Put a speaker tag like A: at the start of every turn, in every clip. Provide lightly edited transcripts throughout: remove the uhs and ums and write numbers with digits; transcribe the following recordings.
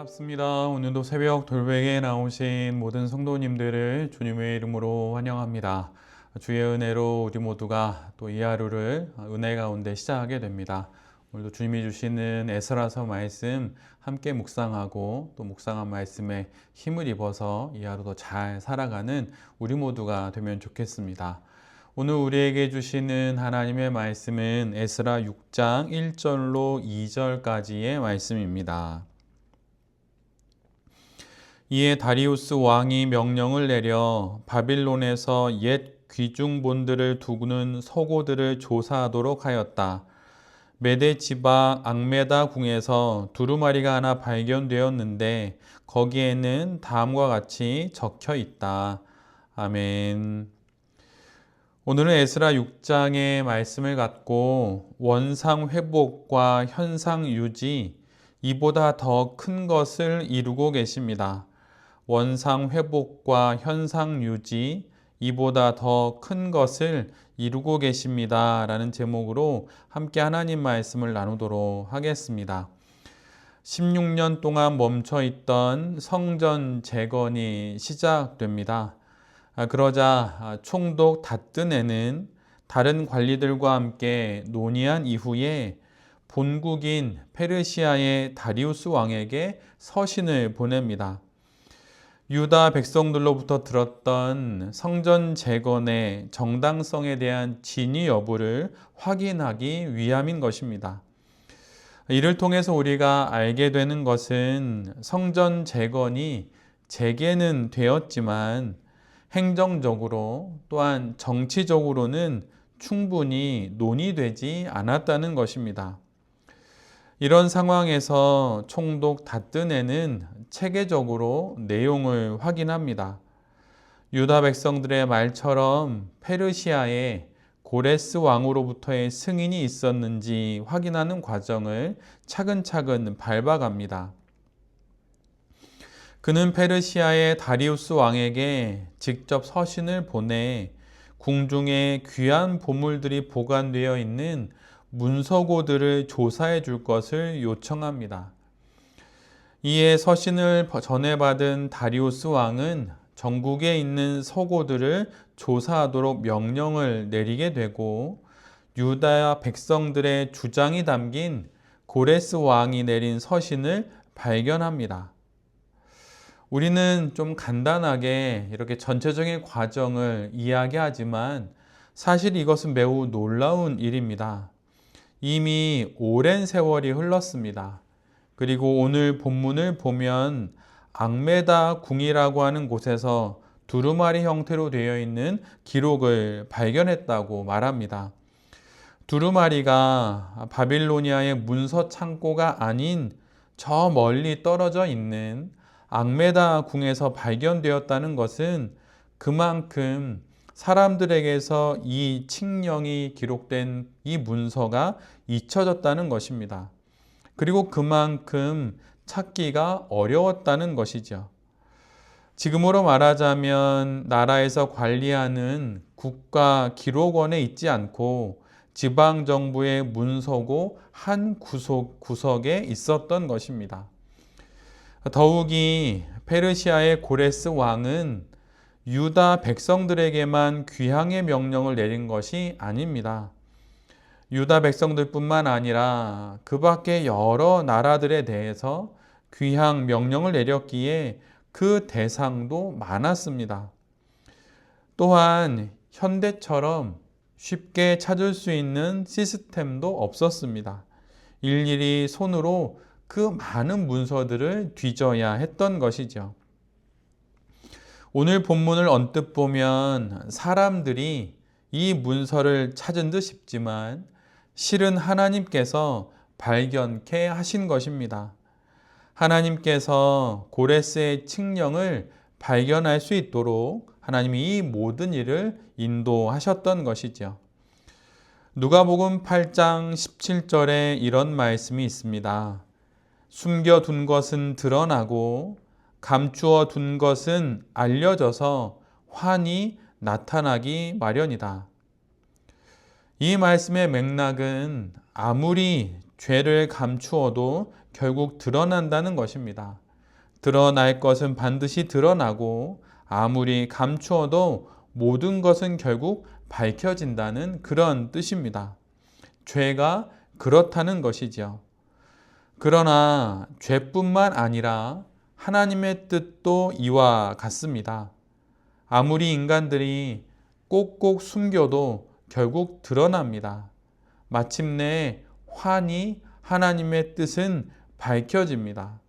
A: 반갑습니다. 오늘도 새벽 돌베개에 나오신 모든 성도님들을 주님의 이름으로 환영합니다. 주의 은혜로 우리 모두가 또 이 하루를 은혜 가운데 시작하게 됩니다. 오늘도 주님이 주시는 에스라서 말씀 함께 묵상하고 또 묵상한 말씀에 힘을 입어서 이 하루도 잘 살아가는 우리 모두가 되면 좋겠습니다. 오늘 우리에게 주시는 하나님의 말씀은 에스라 6장 1절로 2절까지의 말씀입니다. 이에 다리우스 왕이 명령을 내려 바빌론에서 옛 귀중본들을 두는 서고들을 조사하도록 하였다. 메데 지방 앙메다 궁에서 두루마리가 하나 발견되었는데 거기에는 다음과 같이 적혀 있다. 아멘. 오늘은 에스라 6장의 말씀을 갖고 원상 회복과 현상 유지, 이보다 더 큰 것을 이루고 계십니다. 원상 회복과 현상 유지, 이보다 더 큰 것을 이루고 계십니다. 라는 제목으로 함께 하나님 말씀을 나누도록 하겠습니다. 16년 동안 멈춰 있던 성전 재건이 시작됩니다. 그러자 총독 다뜨네는 다른 관리들과 함께 논의한 이후에 본국인 페르시아의 다리우스 왕에게 서신을 보냅니다. 유다 백성들로부터 들었던 성전 재건의 정당성에 대한 진위 여부를 확인하기 위함인 것입니다. 이를 통해서 우리가 알게 되는 것은 성전 재건이 재개는 되었지만 행정적으로 또한 정치적으로는 충분히 논의되지 않았다는 것입니다. 이런 상황에서 총독 다뜨네는 체계적으로 내용을 확인합니다. 유다 백성들의 말처럼 페르시아에 고레스 왕으로부터의 승인이 있었는지 확인하는 과정을 차근차근 밟아갑니다. 그는 페르시아의 다리우스 왕에게 직접 서신을 보내 궁중에 귀한 보물들이 보관되어 있는 문서고들을 조사해 줄 것을 요청합니다. 이에 서신을 전해받은 다리우스 왕은 전국에 있는 서고들을 조사하도록 명령을 내리게 되고 유다 백성들의 주장이 담긴 고레스 왕이 내린 서신을 발견합니다. 우리는 좀 간단하게 이렇게 전체적인 과정을 이야기하지만 사실 이것은 매우 놀라운 일입니다. 이미 오랜 세월이 흘렀습니다. 그리고 오늘 본문을 보면 앙메다 궁이라고 하는 곳에서 두루마리 형태로 되어 있는 기록을 발견했다고 말합니다. 두루마리가 바빌로니아의 문서 창고가 아닌 저 멀리 떨어져 있는 앙메다 궁에서 발견되었다는 것은 그만큼 사람들에게서 이 칙령이 기록된 이 문서가 잊혀졌다는 것입니다. 그리고 그만큼 찾기가 어려웠다는 것이죠. 지금으로 말하자면 나라에서 관리하는 국가기록원에 있지 않고 지방정부의 문서고 한 구석에 있었던 것입니다. 더욱이 페르시아의 고레스 왕은 유다 백성들에게만 귀향의 명령을 내린 것이 아닙니다. 유다 백성들뿐만 아니라 그 밖의 여러 나라들에 대해서 귀향 명령을 내렸기에 그 대상도 많았습니다. 또한 현대처럼 쉽게 찾을 수 있는 시스템도 없었습니다. 일일이 손으로 그 많은 문서들을 뒤져야 했던 것이죠. 오늘 본문을 언뜻 보면 사람들이 이 문서를 찾은 듯 싶지만 실은 하나님께서 발견케 하신 것입니다. 하나님께서 고레스의 칙령을 발견할 수 있도록 하나님이 이 모든 일을 인도하셨던 것이죠. 누가복음 8장 17절에 이런 말씀이 있습니다. 숨겨둔 것은 드러나고 감추어 둔 것은 알려져서 환히 나타나기 마련이다. 이 말씀의 맥락은 아무리 죄를 감추어도 결국 드러난다는 것입니다. 드러날 것은 반드시 드러나고 아무리 감추어도 모든 것은 결국 밝혀진다는 그런 뜻입니다. 죄가 그렇다는 것이죠. 그러나 죄뿐만 아니라 하나님의 뜻도 이와 같습니다. 아무리 인간들이 꼭꼭 숨겨도 결국 드러납니다. 마침내 환히 하나님의 뜻은 밝혀집니다.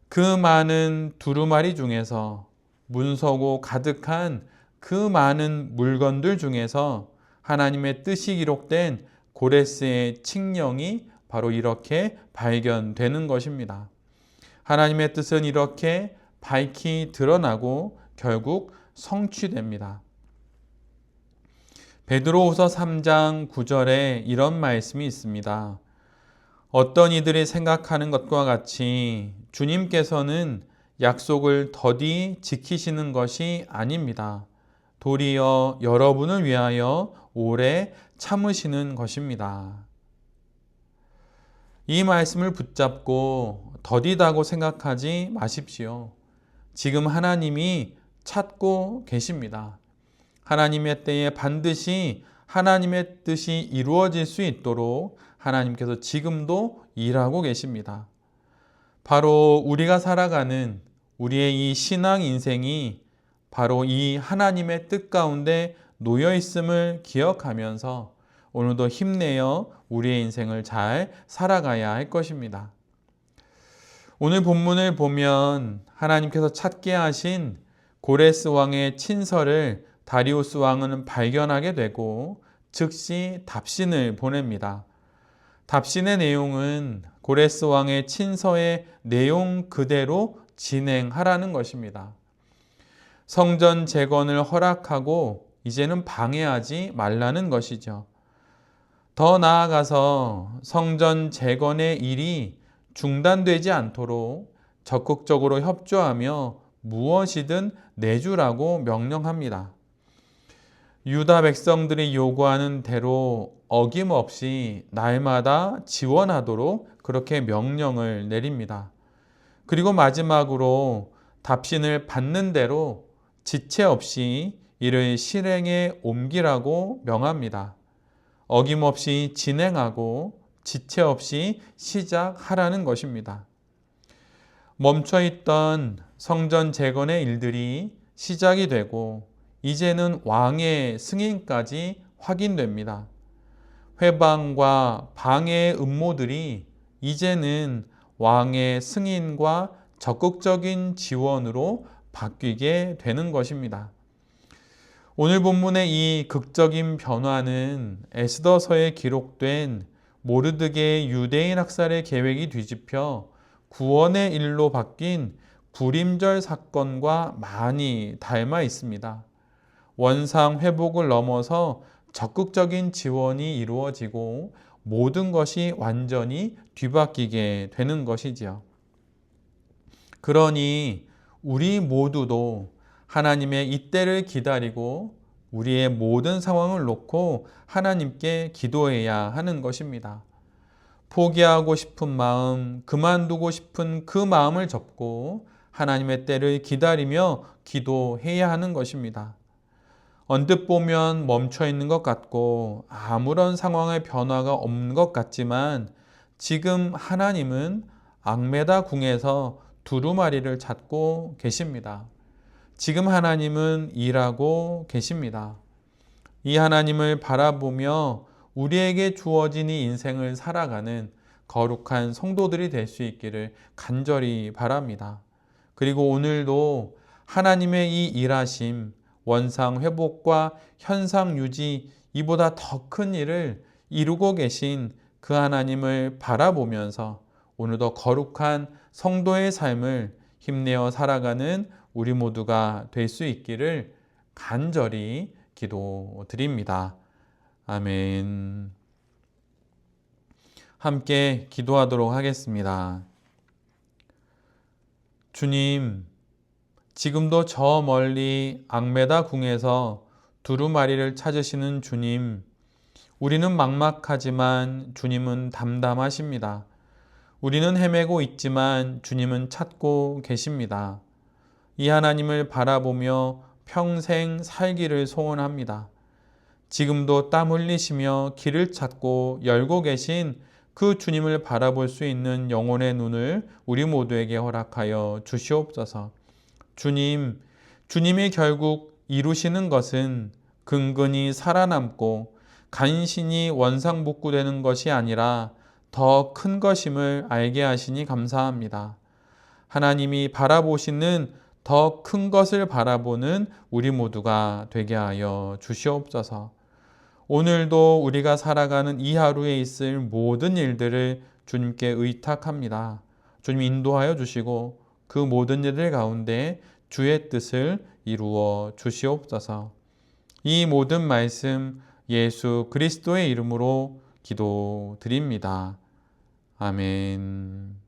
A: 그 많은 두루마리 중에서, 문서고 가득한 그 많은 물건들 중에서 하나님의 뜻이 기록된 고레스의 칙령이 바로 이렇게 발견되는 것입니다. 하나님의 뜻은 이렇게 밝히 드러나고 결국 성취됩니다. 베드로후서 3장 9절에 이런 말씀이 있습니다. 어떤 이들이 생각하는 것과 같이 주님께서는 약속을 더디 지키시는 것이 아닙니다. 도리어 여러분을 위하여 오래 참으시는 것입니다. 이 말씀을 붙잡고 더디다고 생각하지 마십시오. 지금 하나님이 찾고 계십니다. 하나님의 때에 반드시 하나님의 뜻이 이루어질 수 있도록 하나님께서 지금도 일하고 계십니다. 바로 우리가 살아가는 우리의 이 신앙 인생이 바로 이 하나님의 뜻 가운데 놓여 있음을 기억하면서 오늘도 힘내어 우리의 인생을 잘 살아가야 할 것입니다. 오늘 본문을 보면 하나님께서 찾게 하신 고레스 왕의 친서를 다리우스 왕은 발견하게 되고 즉시 답신을 보냅니다. 답신의 내용은 고레스 왕의 친서의 내용 그대로 진행하라는 것입니다. 성전 재건을 허락하고 이제는 방해하지 말라는 것이죠. 더 나아가서 성전 재건의 일이 중단되지 않도록 적극적으로 협조하며 무엇이든 내주라고 명령합니다. 유다 백성들이 요구하는 대로 어김없이 날마다 지원하도록 그렇게 명령을 내립니다. 그리고 마지막으로 답신을 받는 대로 지체 없이 이를 실행에 옮기라고 명합니다. 어김없이 진행하고 지체 없이 시작하라는 것입니다. 멈춰있던 성전 재건의 일들이 시작이 되고 이제는 왕의 승인까지 확인됩니다. 회방과 방해의 음모들이 이제는 왕의 승인과 적극적인 지원으로 바뀌게 되는 것입니다. 오늘 본문의 이 극적인 변화는 에스더서에 기록된 모르드게의 유대인 학살의 계획이 뒤집혀 구원의 일로 바뀐 불임절 사건과 많이 닮아 있습니다. 원상 회복을 넘어서 적극적인 지원이 이루어지고 모든 것이 완전히 뒤바뀌게 되는 것이지요. 그러니 우리 모두도 하나님의 이때를 기다리고 우리의 모든 상황을 놓고 하나님께 기도해야 하는 것입니다. 포기하고 싶은 마음, 그만두고 싶은 그 마음을 접고 하나님의 때를 기다리며 기도해야 하는 것입니다. 언뜻 보면 멈춰 있는 것 같고 아무런 상황의 변화가 없는 것 같지만 지금 하나님은 앙메다 궁에서 두루마리를 찾고 계십니다. 지금 하나님은 일하고 계십니다. 이 하나님을 바라보며 우리에게 주어진 이 인생을 살아가는 거룩한 성도들이 될 수 있기를 간절히 바랍니다. 그리고 오늘도 하나님의 이 일하심, 원상 회복과 현상 유지, 이보다 더 큰 일을 이루고 계신 그 하나님을 바라보면서 오늘도 거룩한 성도의 삶을 힘내어 살아가는 우리 모두가 될 수 있기를 간절히 기도드립니다. 아멘. 함께 기도하도록 하겠습니다. 주님, 지금도 저 멀리 앙메다 궁에서 두루마리를 찾으시는 주님, 우리는 막막하지만 주님은 담담하십니다. 우리는 헤매고 있지만 주님은 찾고 계십니다. 이 하나님을 바라보며 평생 살기를 소원합니다. 지금도 땀 흘리시며 길을 찾고 열고 계신 그 주님을 바라볼 수 있는 영혼의 눈을 우리 모두에게 허락하여 주시옵소서. 주님이 결국 이루시는 것은 근근히 살아남고 간신히 원상복구되는 것이 아니라 더 큰 것임을 알게 하시니 감사합니다. 하나님이 바라보시는 더 큰 것을 바라보는 우리 모두가 되게 하여 주시옵소서. 오늘도 우리가 살아가는 이 하루에 있을 모든 일들을 주님께 의탁합니다. 주님 인도하여 주시고 그 모든 일들 가운데 주의 뜻을 이루어 주시옵소서. 이 모든 말씀 예수 그리스도의 이름으로 기도드립니다. 아멘.